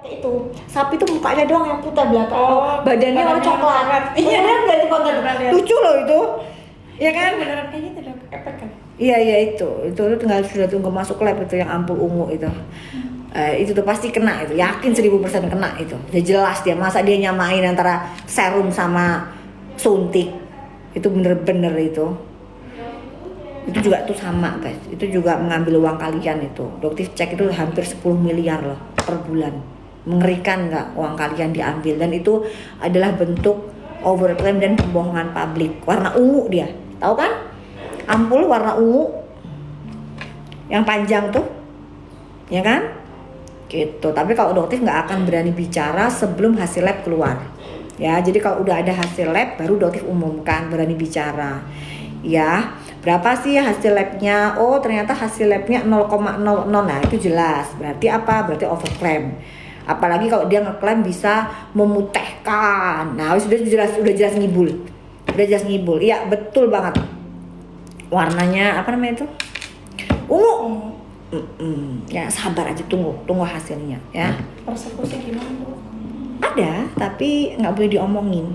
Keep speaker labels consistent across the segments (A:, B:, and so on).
A: Itu sapi tuh mukanya doang yang putih belakang, badannya warna
B: badannya
A: coklat.
B: Iya,
A: Beneran nggak itu konten?
B: pernah lihat.
A: Lucu loh itu, ya kan?
B: Beneran kayak gitu dok, efek kan?
A: Iya iya itu tinggal sudah tunggu masuk lab itu yang ampul ungu itu. Itu tuh pasti kena itu, yakin 1000% kena itu. Udah jelas dia, masa dia nyamain antara serum sama suntik. Itu bener-bener itu. Itu juga tuh sama guys, itu juga mengambil uang kalian itu. Doktif cek itu hampir 10 miliar loh per bulan. Mengerikan nggak uang kalian diambil, dan itu adalah bentuk overclaim dan pembohongan publik. Warna ungu dia, tahu kan? Ampul warna ungu yang panjang tuh, ya kan? Gitu. Tapi kalau doktif nggak akan berani bicara sebelum hasil lab keluar. Ya, jadi kalau udah ada hasil lab baru doktif umumkan berani bicara. Ya, berapa sih hasil labnya? Oh, ternyata hasil labnya 0,00. Nah, itu jelas. Berarti apa? Berarti overclaim. Apalagi kalau dia ngeklaim bisa memutihkan. Nah, sudah jelas ngibul. Udah jelas ngibul. Iya, betul banget. Warnanya apa namanya itu? Ungu. Ya, sabar aja, tunggu hasilnya ya.
B: Persekusi gimana dok?
A: Ada, tapi nggak boleh diomongin.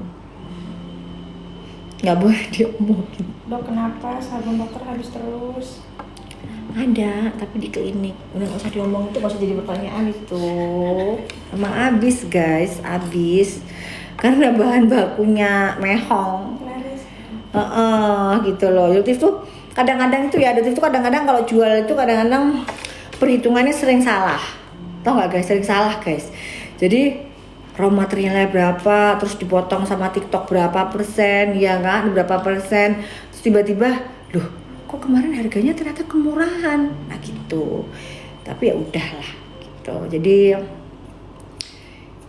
A: Nggak boleh diomongin.
B: Dok, kenapa sabun dokter habis terus?
A: Ada, tapi di klinik. Udah nggak usah diomongin, itu nggak usah jadi pertanyaan itu. Emang habis guys, habis. Karena bahan bakunya mehong.
B: Laris.
A: Gitu loh. Doktif tuh kadang-kadang itu ya, doktif tuh kadang-kadang kalau jual itu kadang-kadang perhitungannya sering salah. Tau nggak guys, sering salah guys. Jadi raw materialnya berapa, terus dipotong sama TikTok berapa persen, ya kan, berapa persen, terus tiba-tiba, loh, kok kemarin harganya ternyata kemurahan, nah gitu. Tapi ya udahlah, gitu. Jadi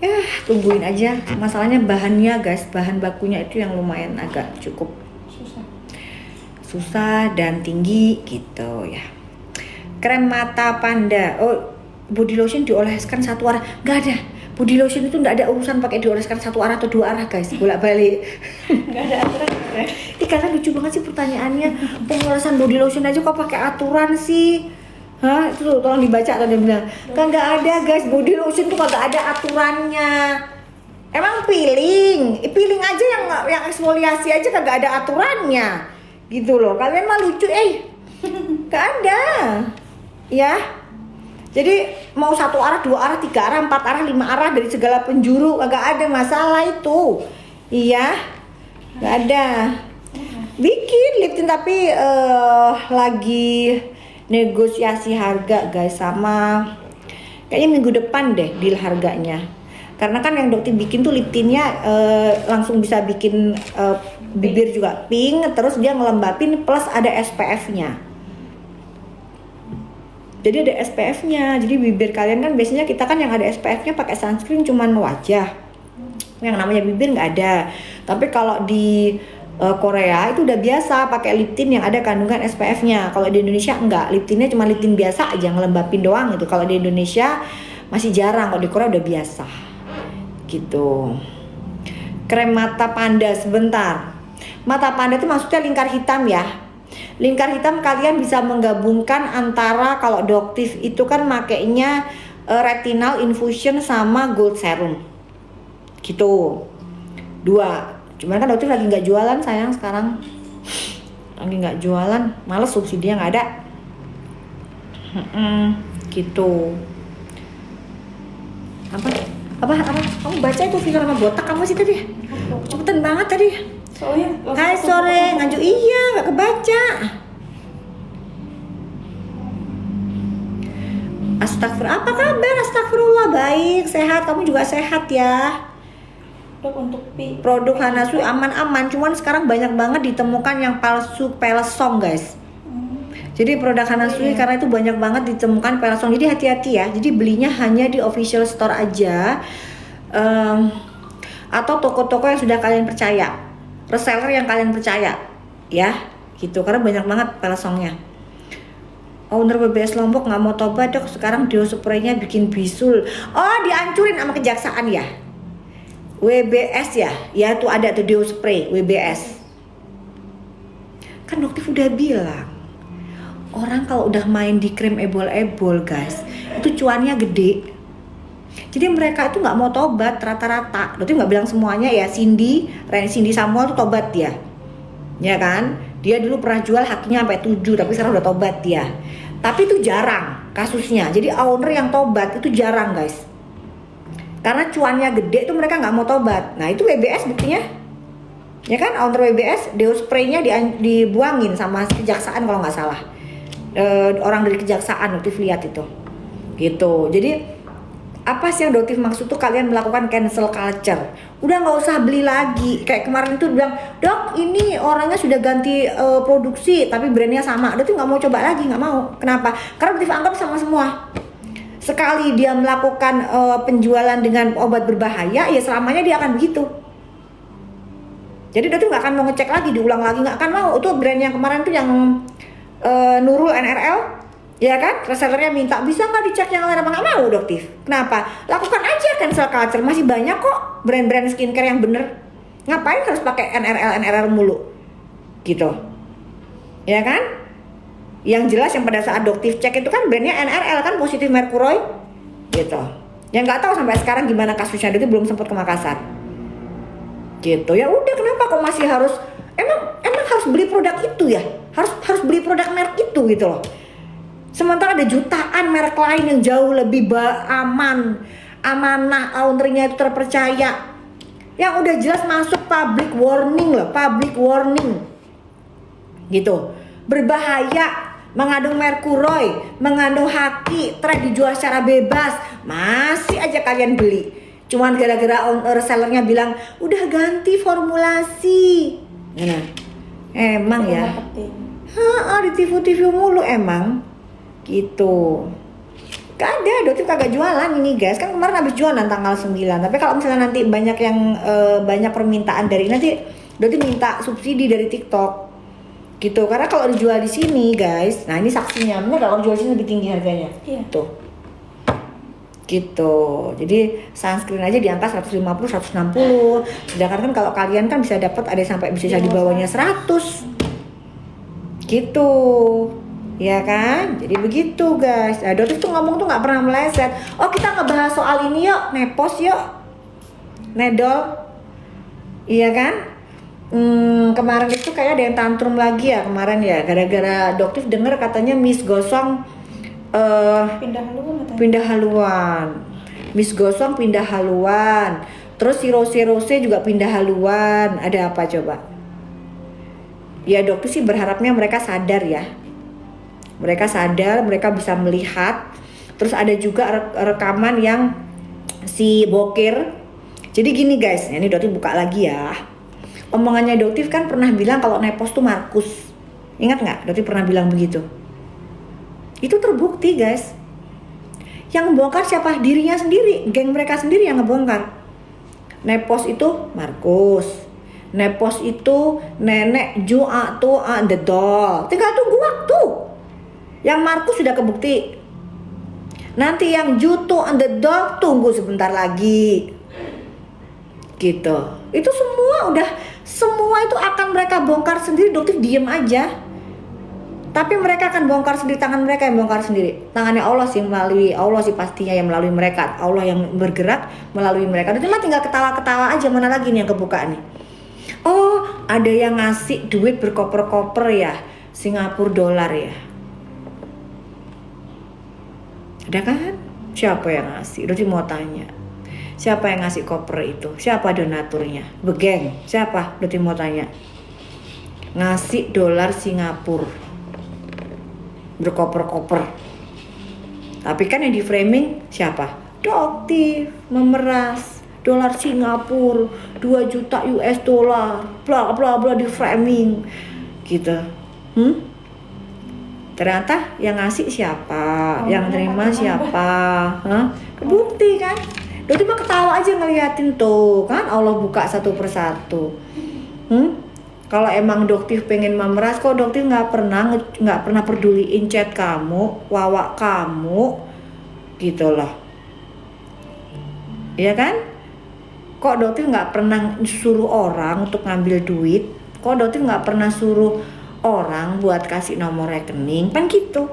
A: ya tungguin aja. Masalahnya bahannya guys, bahan bakunya itu yang lumayan agak cukup susah dan tinggi gitu ya. Krem mata panda, oh body lotion dioleskan satu arah, nggak ada. Body lotion itu nggak ada urusan pakai dioleskan satu arah atau dua arah guys, bolak-balik.
B: Nggak ada aturan ya?
A: Ini karena lucu banget sih pertanyaannya. Pengolesan body lotion aja kok pakai aturan sih? Hah? Itu tuh, tolong dibaca atau dia bilang. Kan nggak ada guys, body lotion tuh kagak ada aturannya. Emang peeling aja yang eksfoliasi aja kagak ada aturannya. Gitu loh. Kalian mah lucu nggak ada. Ya. Jadi mau satu arah, dua arah, tiga arah, empat arah, lima arah dari segala penjuru agak ada masalah itu. Iya, nggak ada. Bikin lip tint tapi lagi negosiasi harga guys, sama kayaknya minggu depan deh deal harganya. Karena kan yang dokter bikin tuh lip tintnya langsung bisa bikin bibir juga pink, terus dia ngelembapin plus ada SPF-nya. Jadi ada SPF-nya, jadi bibir kalian kan biasanya kita kan yang ada SPF-nya pakai sunscreen cuman wajah, yang namanya bibir nggak ada. Tapi kalau di Korea itu udah biasa pakai lip tint yang ada kandungan SPF-nya. Kalau di Indonesia enggak, lip tintnya cuma lip tint biasa aja ngelembapin doang gitu. Kalau di Indonesia masih jarang, kalau di Korea udah biasa gitu. Krem mata panda, sebentar. Mata panda itu maksudnya lingkar hitam ya. Lingkar hitam kalian bisa menggabungkan antara, kalau doktif itu kan makainya retinal infusion sama gold serum gitu, dua. Cuman kan doktif lagi nggak jualan sayang, sekarang lagi nggak jualan, males, subsidinya nggak ada. Gitu. Apa kamu baca itu video sama botak kamu sih tadi, cepetan banget tadi.
B: Soalnya
A: Hai sore, nganjuk, iya nggak kebaca. Astagfirullah, apa kabar? Astagfirullah, baik, sehat, kamu juga sehat ya.
B: dok, untuk
A: Produk Hanasui aman-aman, cuman sekarang banyak banget ditemukan yang palsu Pelsong guys. Jadi produk Hanasui karena itu banyak banget ditemukan Pelsong, jadi hati-hati ya. Jadi belinya hanya di official store aja, atau toko-toko yang sudah kalian percaya, reseller yang kalian percaya ya gitu, karena banyak banget Pelsongnya. Owner BBS Lombok nggak mau tobat dok, sekarang deo spraynya bikin bisul. Oh, dihancurin sama kejaksaan ya. WBS ya tuh ada tuh deo spray WBS. Kan dokter udah bilang, orang kalau udah main di krim ebol-ebol guys, itu cuannya gede. Jadi mereka itu nggak mau tobat rata-rata. Dokter nggak bilang semuanya ya. Cindy Samuel tuh tobat dia, ya kan? Dia dulu pernah jual hakinya sampai 7, tapi sekarang udah tobat dia. Tapi itu jarang kasusnya. Jadi owner yang tobat itu jarang guys. Karena cuannya gede itu mereka nggak mau tobat. Nah itu WBS buktinya, ya kan? Owner WBS deo spraynya dibuangin sama kejaksaan kalau nggak salah. Orang dari kejaksaan Doktif lihat itu, gitu. Jadi apa sih yang Doktif maksud tuh kalian melakukan cancel culture? Udah nggak usah beli lagi. Kayak kemarin tuh bilang, dok ini orangnya sudah ganti produksi tapi brandnya sama. Doktif nggak mau coba lagi, nggak mau. Kenapa? Karena Doktif anggap sama semua. Sekali dia melakukan penjualan dengan obat berbahaya, ya selamanya dia akan begitu. Jadi Doktif nggak akan mau ngecek lagi, diulang lagi, nggak akan mau. Itu brand yang kemarin tuh yang Nurul NRL, ya kan? Resellernya minta bisa nggak dicek yang lain, apa nggak mau Doktif. Kenapa? Lakukan aja cancel culture, masih banyak kok brand-brand skincare yang bener. Ngapain harus pakai NRL mulu, gitu, ya kan? Yang jelas yang pada saat Doktif cek itu kan brandnya NRL kan, positif mercury, gitu. Yang nggak tahu sampai sekarang gimana kasusnya, Doktif belum sempat ke Makassar, gitu. Ya udah, kenapa kok masih harus emang harus beli produk itu ya? Harus beli produk merek itu gitu loh. Sementara ada jutaan merek lain yang jauh lebih amanah, ownernya itu terpercaya. Yang udah jelas masuk public warning loh, gitu. Berbahaya, mengandung mercury, mengandung haki, trade dijual secara bebas, masih aja kalian beli. Cuman gara-gara resellernya bilang udah ganti formulasi. Nah, emang ya. Di TV mulu emang. Gitu. Gak ada, Doktif kagak jualan ini guys. Kan kemarin habis jualan tanggal 9. Tapi kalau misalnya nanti banyak yang banyak permintaan dari nanti Doktif minta subsidi dari TikTok. Gitu. Karena kalau dijual di sini guys, nah ini saksinya, bener kalau dijual di sini lebih tinggi harganya.
B: Iya.
A: Tuh. Gitu. Jadi sunscreen aja di angka 150 160. Sedangkan kan kalau kalian kan bisa dapat ada sampai bisa di bawahnya 100. Gitu. Ya kan? Jadi begitu guys. Nah, Doktif tuh ngomong tuh nggak pernah meleset. Oh, kita ngebahas soal ini yuk, nepos yuk. Nedol. Iya kan? Kemarin itu kayak ada yang tantrum lagi ya kemarin ya, gara-gara Doktif denger katanya Miss Gosong pindah haluan. Miss Gosong pindah haluan. Terus si Rose juga pindah haluan. Ada apa coba? Ya Doktif sih berharapnya mereka sadar ya. Mereka sadar, mereka bisa melihat. Terus ada juga rekaman yang si Bokir. Jadi gini guys, ini Doktif buka lagi ya. Omongannya Doktif kan pernah bilang kalau nepos tuh Markus. Ingat nggak? Doktif pernah bilang begitu. Itu terbukti guys. Yang ngebongkar siapa? Dirinya sendiri, geng mereka sendiri yang ngebongkar. Nepos itu Markus. Nepos itu nenek Jua tuh the doll. Tinggal tunggu waktu. Yang Markus sudah kebukti. Nanti yang Jutu and the doll tunggu sebentar lagi. Gitu. Itu semua itu akan mereka bongkar sendiri. Doktif diem aja. Tapi mereka akan bongkar sendiri, tangan mereka yang bongkar sendiri. Tangannya Allah sih, melalui Allah sih pastinya yang melalui mereka. Allah yang bergerak melalui mereka. Doktif mah tinggal ketawa-ketawa aja, mana lagi nih yang kebuka nih. Oh, ada yang ngasih duit berkoper-koper ya, Singapura dolar ya. Ada kan? Siapa yang ngasih? Doktif mau tanya. Siapa yang ngasih koper itu? Siapa donaturnya? Begeng. Siapa? Doktif mau tanya. Ngasih dolar Singapura. Berkoper-koper. Tapi kan yang di framing siapa? Doktif memeras dolar Singapura 2 juta US dollar, bla bla bla, di framing gitu. Ternyata yang ngasih siapa, yang terima siapa, kebukti kan? Doktif mah ketawa aja ngeliatin tuh kan, Allah buka satu persatu. Kalau emang Doktif pengen memeras, kok Doktif nggak pernah peduliin chat kamu, wawak kamu, gitu loh, ya kan? Kok Doktif nggak pernah suruh orang untuk ngambil duit? Kok Doktif nggak pernah suruh orang buat kasih nomor rekening? Kan gitu.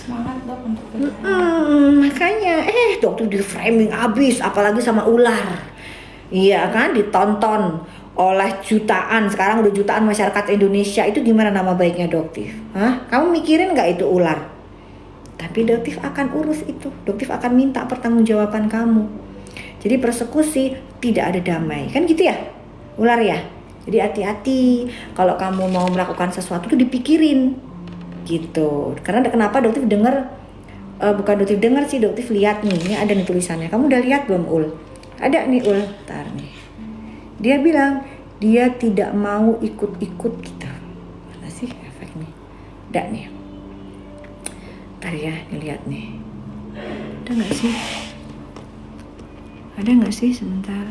B: Semangat Dok untuk berjalan.
A: Makanya dokter di framing abis, apalagi sama ular. Iya kan, ditonton oleh jutaan, sekarang udah jutaan masyarakat Indonesia. Itu gimana nama baiknya dokter? Hah? Kamu mikirin nggak itu ular? Tapi dokter akan urus itu. Dokter akan minta pertanggungjawaban kamu. Jadi persekusi tidak ada damai, kan gitu ya, ular ya. Jadi hati-hati kalau kamu mau melakukan sesuatu tuh dipikirin, gitu. Karena kenapa dokter dengar? Bukan dokter dengar sih, dokter lihat nih, ini ada nih tulisannya. Kamu udah lihat belum Ul? Ada nih Ul, ntar nih. Dia bilang dia tidak mau ikut-ikut gitu. Mana sih efeknya? Ada nih. Ntar ya, dilihat nih. Ada nggak sih? Ada nggak sih sebentar?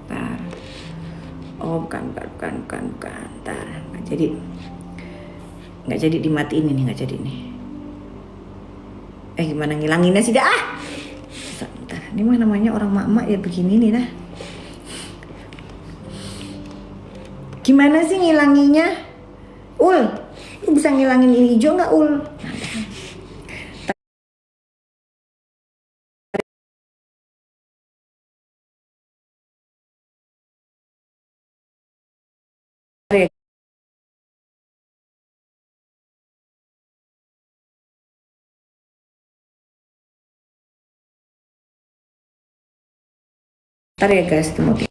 A: Ntar. Oh bukan. Ntar nggak jadi dimatiin ini, nggak jadi nih. Gimana ngilanginnya sih dah? Bentar, ini mah namanya orang mak-mak ya begini nih nah. Gimana sih ngilanginya? Ul, lu bisa ngilangin ini hijau nggak Ul? Ntar ya guys, tunggu.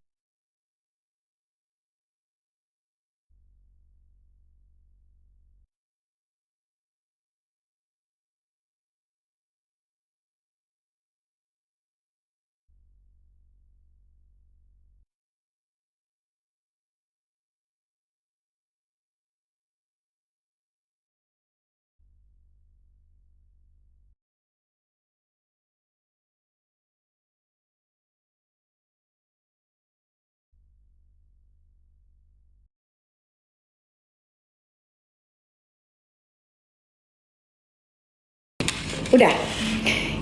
A: Udah.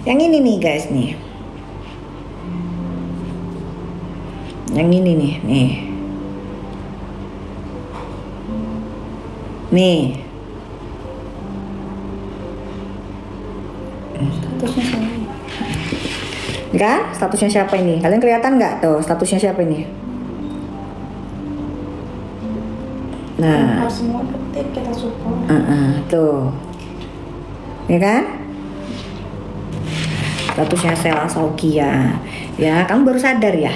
A: Yang ini nih guys nih. Yang ini nih. Nih.
B: Statusnya saya.
A: Kan? Statusnya siapa ini? Kalian kelihatan nggak tuh statusnya siapa ini? Nah,
B: Semua ketik kita support.
A: tuh. Ya kan? Statusnya Sela Sogia. Ya, kamu baru sadar ya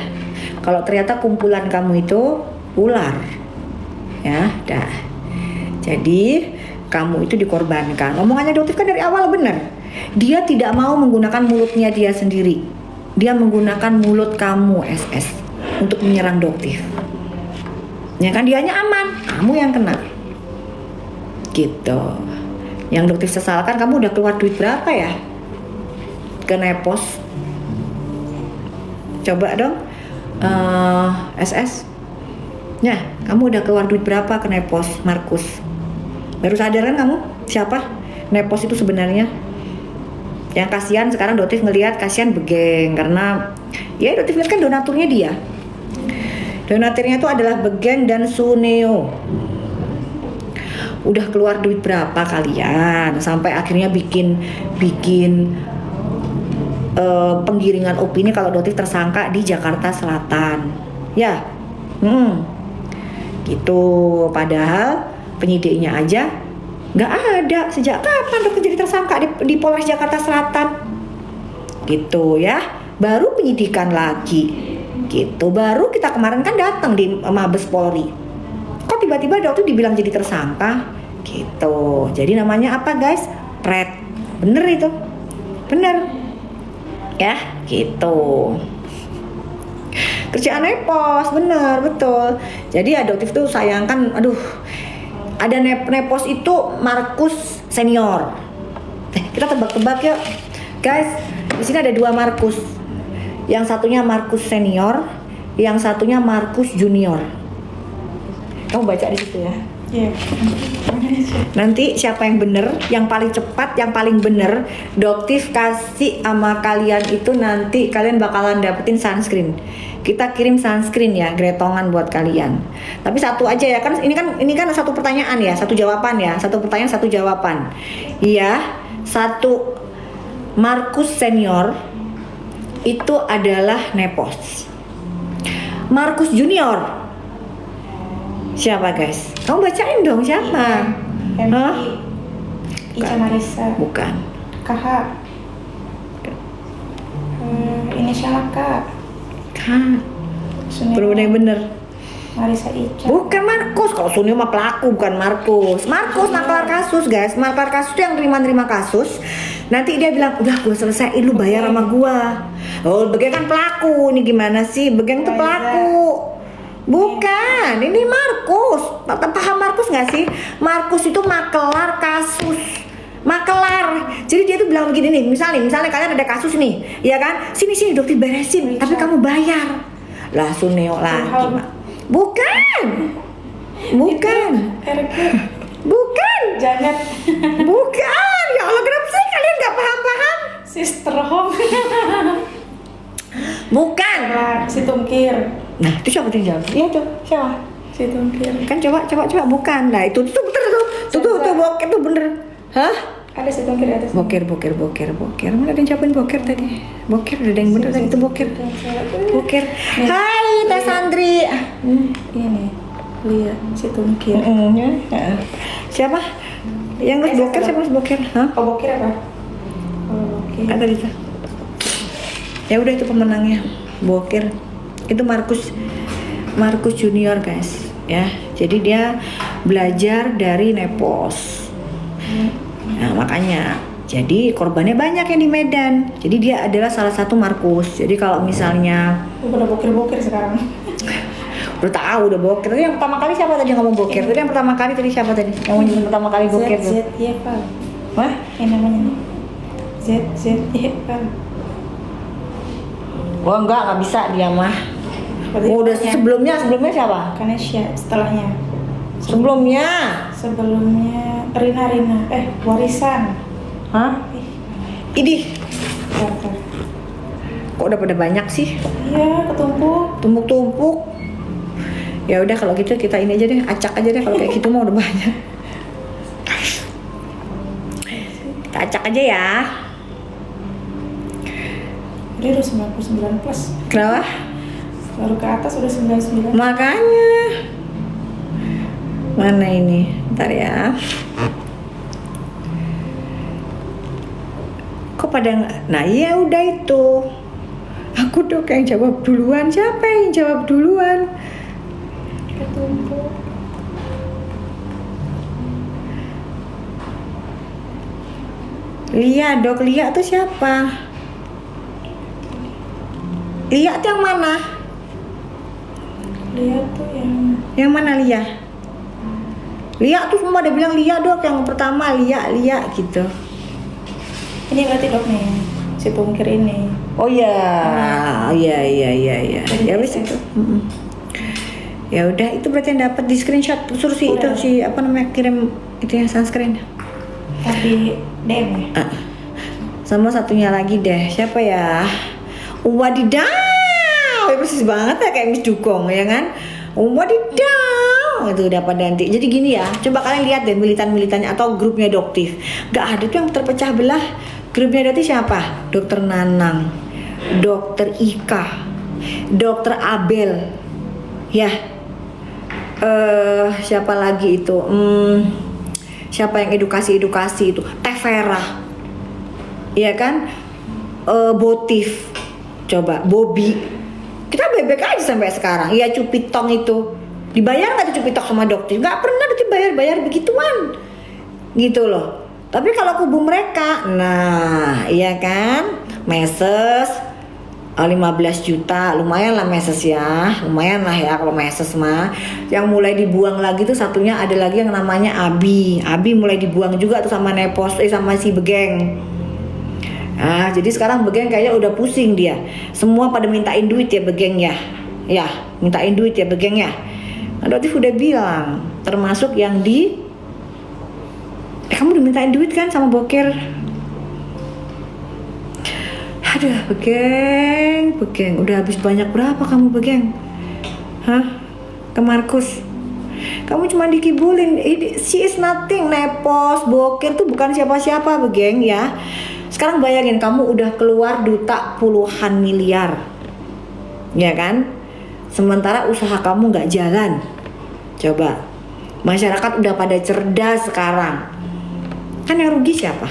A: kalau ternyata kumpulan kamu itu ular. Ya, dah. Jadi kamu itu dikorbankan. Omongannya dokter kan dari awal benar. Dia tidak mau menggunakan mulutnya dia sendiri. Dia menggunakan mulut kamu SS untuk menyerang dokter. Ya kan, dianya aman, kamu yang kena. Gitu. Yang dokter sesalkan, kamu udah keluar duit berapa ya ke Nepos? Coba dong SS. Ya, kamu udah keluar duit berapa ke Nepos, Markus? Baru sadar kan kamu siapa Nepos itu sebenarnya? Yang kasihan sekarang Dotif ngelihat kasihan Begeng, karena ya Dotif lihat kan donaturnya dia. Donaturnya itu adalah Begeng dan Suneo. Udah keluar duit berapa kalian sampai akhirnya bikin penggiringan opini kalau Dotif tersangka di Jakarta Selatan. Ya. Gitu. Padahal penyidiknya aja nggak ada. Sejak kapan Dotif jadi tersangka di Polres Jakarta Selatan? Gitu ya. Baru penyidikan lagi. Gitu. Baru kita kemarin kan datang di Mabes Polri. Kok tiba-tiba Dotif dibilang jadi tersangka? Gitu. Jadi namanya apa guys? Pret. Bener itu. Bener. Ya, gitu. Kerjaan Nepos, bener, betul. Jadi adoptif tuh sayangkan, aduh, ada Nepos itu Markus senior. Kita tebak-tebak yuk, guys. Di sini ada dua Markus. Yang satunya Markus senior, yang satunya Markus junior. Kamu baca di situ ya.
B: Iya.
A: Nanti siapa yang bener, yang paling cepat, yang paling bener, Doktif kasih sama kalian itu nanti kalian bakalan dapetin sunscreen. Kita kirim sunscreen ya, gretongan buat kalian. Tapi satu aja ya, kan ini kan satu pertanyaan ya, satu jawaban ya, satu pertanyaan satu jawaban. Iya, Satu, Markus senior itu adalah Nepos. Markus junior siapa guys? Kamu bacain dong siapa? Hah?
B: Ica Marisa.
A: Bukan.
B: KH. Inisial K.
A: Kan.
B: Sunil.
A: Bener bener.
B: Marisa Ica.
A: Bukan Markus. Kalau Sunil mah pelaku, bukan Markus. Markus maklar kasus guys. Maklar kasus itu yang terima kasus. Nanti dia bilang, udah gue selesaiin, lu bayar sama gua. Oh, Begeng kan pelaku. Ini gimana sih? Begeng tuh pelaku. Bukan, ini Markus. Paham Markus nggak sih? Markus itu maklar kasus. Maklar. Jadi dia tuh bilang begini nih, misalnya kalian ada kasus nih, ya kan? Sini dok diberesin, tapi kamu bayar. Lah Suneo lah. Bukan. Bukan.
B: Janet.
A: Bukan. Ya Allah, kenapa sih kalian nggak paham?
B: Sister Hong.
A: Bukan.
B: Si Tungkir.
A: Nah, itu siapa tuh yang jawab? Iya tuh, siapa?
B: Si Tungkir.
A: Kan coba bukan. Nah, itu bener tuh boker tuh bener. Hah?
B: Ada si Tungkir atas.
A: Boker. Mana ada yang jawabin boker tadi? Boker udah ada yang bener tadi itu boker. Boker. Hai, Teh Sandri.
B: Ini lihat si Tungkir.
A: Siapa? Yang nulis boker siapa nulis boker? Hah?
B: Oh, Bokir apa? Oh, Bokir.
A: Kan tadi tuh. Ya udah itu pemenangnya. Boker. Itu Markus junior guys, ya. Jadi dia belajar dari Nepos. Nah, makanya jadi korbannya banyak yang di Medan. Jadi dia adalah salah satu Markus. Jadi kalau misalnya
B: Udah bokir sekarang.
A: udah tahu udah boker. Tadi yang pertama kali siapa tadi yang ngomong boker? Tadi yang pertama kali tadi siapa tadi? Yang ngomong pertama kali boker tuh.
B: ZYF.
A: Wah?
B: Yang namanya nih. ZYF.
A: Oh enggak bisa dia mah. Oh, udah sebelumnya siapa?
B: Kanesha setelahnya.
A: Sebelumnya
B: Rina warisan.
A: Hah? Idih.
B: Bentar.
A: Kok udah pada banyak sih?
B: Iya, ketumpuk.
A: Tumpuk-tumpuk. Ya udah kalau gitu kita ini aja deh, acak aja deh kalau kayak gitu mah udah banyak. Kita acak aja ya.
B: Dia udah 99 plus.
A: Kenapa?
B: Baru ke atas udah 99.
A: Makanya. Mana ini? Ntar ya. Kok pada nah iya udah itu. Aku dong yang jawab duluan. Siapa yang jawab duluan?
B: Ketumpuk.
A: Lia tuh siapa? Lia tuh yang mana?
B: Lihat tuh
A: Yang mana Lia? Lia tuh semua ada bilang Lia dok, yang pertama Lia gitu.
B: ini berarti dok nih si Tungkir ini.
A: Oh iya. Ya wis itu. Ya udah itu berarti yang dapat di screenshot suruh si apa namanya kirim itu yang sunscreen.
B: Tapi DM ya.
A: Sama satunya lagi deh, siapa ya? Wadidaw, ya persis banget ya kayak Miss Dukong ya kan? Wadidaw, itu udah pada nanti. Jadi gini ya, coba kalian lihat deh militan-militannya atau grupnya Doktif. Gak ada tuh yang terpecah belah. Grupnya Doktif siapa? Dokter Nanang, Dokter Ika, Dokter Abel, ya. Siapa lagi itu? Siapa yang edukasi itu? Teh Vera, iya kan? Botif, coba Bobby. Kita bebek aja sampai sekarang. Iya Cupitong itu dibayar nggak tuh Cupitong sama Doktif? Nggak pernah dibayar begituan, gitu loh. Tapi kalau kubu mereka, nah iya kan, Meses 15 juta, lumayan lah Meses ya, lumayan lah ya kalau Meses mah. Yang mulai dibuang lagi tuh satunya ada lagi yang namanya Abi mulai dibuang juga tuh sama Nepos, sama si Begeng. Nah jadi sekarang Begeng kayaknya udah pusing dia, semua pada mintain duit ya Begeng ya, mintain duit ya Begeng ya. Doktif udah bilang, termasuk yang di kamu dimintain duit kan sama Boker. Aduh, Begeng, udah habis banyak berapa kamu Begeng? Hah? Ke Markus. Kamu cuma dikibulin. She is nothing. Nepos, bokir tuh bukan siapa-siapa, begeng ya. Sekarang bayangin kamu udah keluar duta puluhan miliar, ya kan? Sementara usaha kamu nggak jalan. Coba, masyarakat udah pada cerdas sekarang. Kan yang rugi siapa?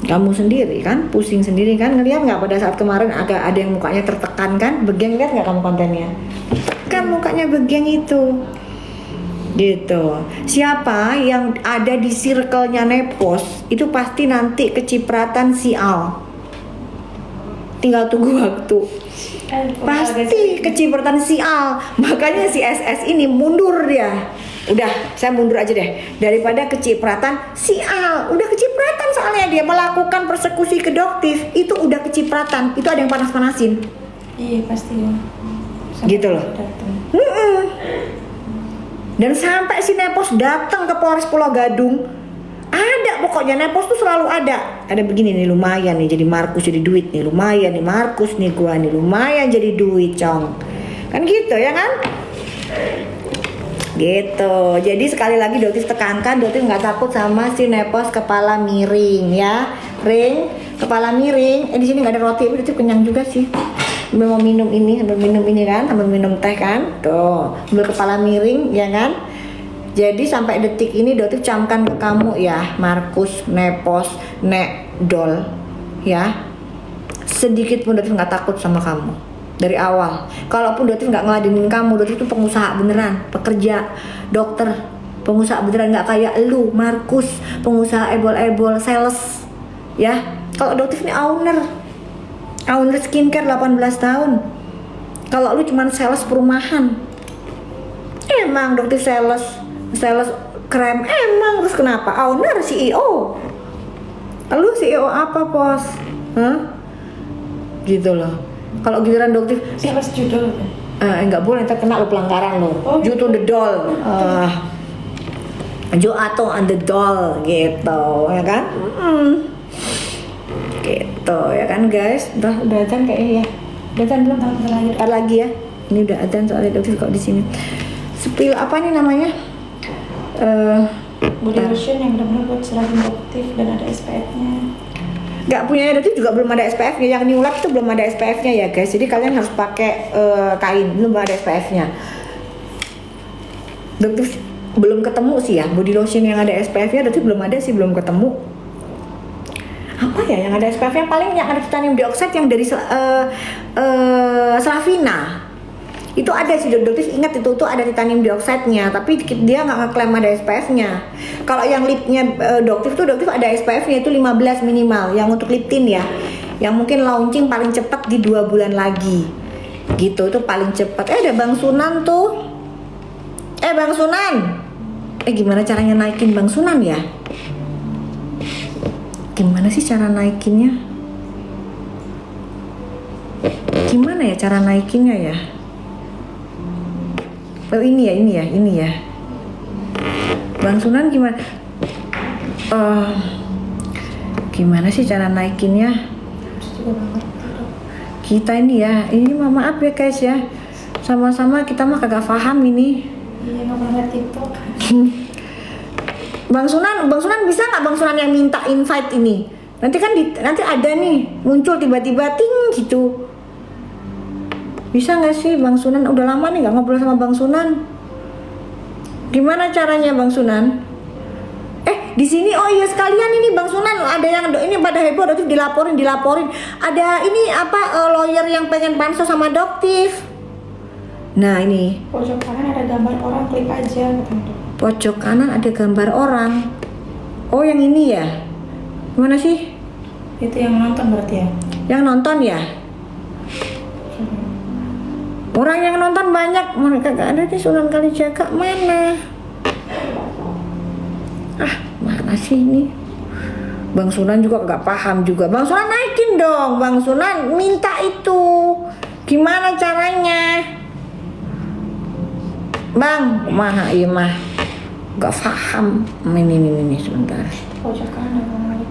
A: Kamu sendiri kan, pusing sendiri kan. Ngeliat nggak pada saat kemarin agak ada yang mukanya tertekan kan? Begeng, lihat nggak kamu kontennya? Kan mukanya begeng itu. Gitu. Siapa yang ada di circle-nya Nepos itu pasti nanti kecipratan sial. Tinggal tunggu waktu. Pasti kecipratan sial. Makanya si SS ini mundur dia. Udah, saya mundur aja deh daripada kecipratan sial. Udah kecipratan soalnya dia melakukan persekusi kedoktif. Itu udah kecipratan. Itu ada yang panas-panasin.
B: Iya pasti ya.
A: Gitu loh. Dan sampai si Nepos datang ke Polres Pulau Gadung, ada pokoknya Nepos tuh selalu ada. Ada begini nih, lumayan nih jadi Markus jadi duit nih, lumayan nih Markus nih gua nih lumayan jadi duit cong. Kan gitu ya kan? Gitu. Jadi sekali lagi Dotif tekankan, Dotif nggak takut sama si Nepos kepala miring ya. Ring kepala miring. Di sini nggak ada roti, tapi Dotif kenyang juga sih. Sambil mau minum ini, sambil minum ini kan, sambil minum teh kan. Tuh, sambil kepala miring ya kan. Jadi sampai detik ini Dotif camkan ke kamu ya, Markus, Nepos, Nek, Dol ya. Sedikit pun Dotif nggak takut sama kamu. Dari awal, kalaupun Dotif nggak ngeladenin kamu, Dotif itu pengusaha beneran, pekerja, dokter, pengusaha beneran, nggak kayak lu, Markus, pengusaha ebol-ebol, sales, ya. Kalau Dotif ini owner skincare 18 tahun. Kalau lu cuman sales perumahan, emang Dotif sales krem, emang terus kenapa? Owner, CEO, lu CEO apa pos? Gitu loh. Kalau giliran Dotif
B: Siapa judul?
A: Nggak boleh, ntar kena lo pelanggaran lo.
B: Oh,
A: Ju to the doll. Ju atau on the doll gitu ya kan? Gitu ya kan guys. Udah adzan kayaknya ya. Udah adzan belum? Ntar lagi ya. Ini udah adzan soalnya Dotif kok di sini. Spill apa nih namanya?
B: Body lotion yang benar-benar buat cerah produktif dan ada SPF-nya.
A: Nggak punya Dotif juga belum ada SPF-nya. Yang New Lab itu belum ada SPF-nya ya guys. Jadi kalian harus pakai kain, belum ada SPF-nya. Dotif belum ketemu sih ya body lotion yang ada SPF-nya. Dotif belum ada sih, belum ketemu. Apa ya yang ada SPF-nya? Paling yang ada titanium dioxide yang dari Slavina. Itu ada sih, Dotif ingat itu tuh ada titanium dioxide-nya, tapi dia nggak ngeklaim ada SPF-nya. Kalau yang lipnya Dotif ada SPF-nya itu 15 minimal, yang untuk lip tint ya, yang mungkin launching paling cepat di 2 bulan lagi, gitu itu paling cepat. Ada Bang Sunan tuh, Bang Sunan, gimana caranya naikin Bang Sunan ya? Gimana sih cara naikinnya? Gimana ya cara naikinnya ya? Oh ini ya. Bang Sunan gimana? Gimana sih cara naikinnya? Kita ini ya, ini maaf ya guys ya. Sama-sama kita mah kagak paham ini.
B: Iya, nggak pernah lihat TikTok.
A: Bang Sunan bisa nggak Bang Sunan yang minta invite ini? Nanti kan nanti ada nih muncul tiba-tiba ting gitu. Bisa nggak sih Bang Sunan? Udah lama nih nggak ngobrol sama Bang Sunan. Gimana caranya Bang Sunan? Di sini oh iya sekalian ini Bang Sunan ada yang ini pada heboh Dotif dilaporin. Ada ini apa lawyer yang pengen pansos sama Dotif. Nah ini.
B: Pojok kanan ada gambar orang, klik aja gitu.
A: Pojok kanan ada gambar orang. Oh yang ini ya? Gimana sih?
B: Itu yang nonton berarti ya?
A: Yang nonton ya? Orang yang nonton banyak, mana kagak ada di Sunan Kalijaga mana? Mana sih ini? Bang Sunan juga nggak paham juga. Bang Sunan naikin dong, Bang Sunan minta itu. Gimana caranya? Bang, mana iya mah? Nggak paham. Ini sebentar.
B: Pojok kanan ada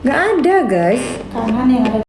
A: Nggak ada guys.
B: kanan yang ada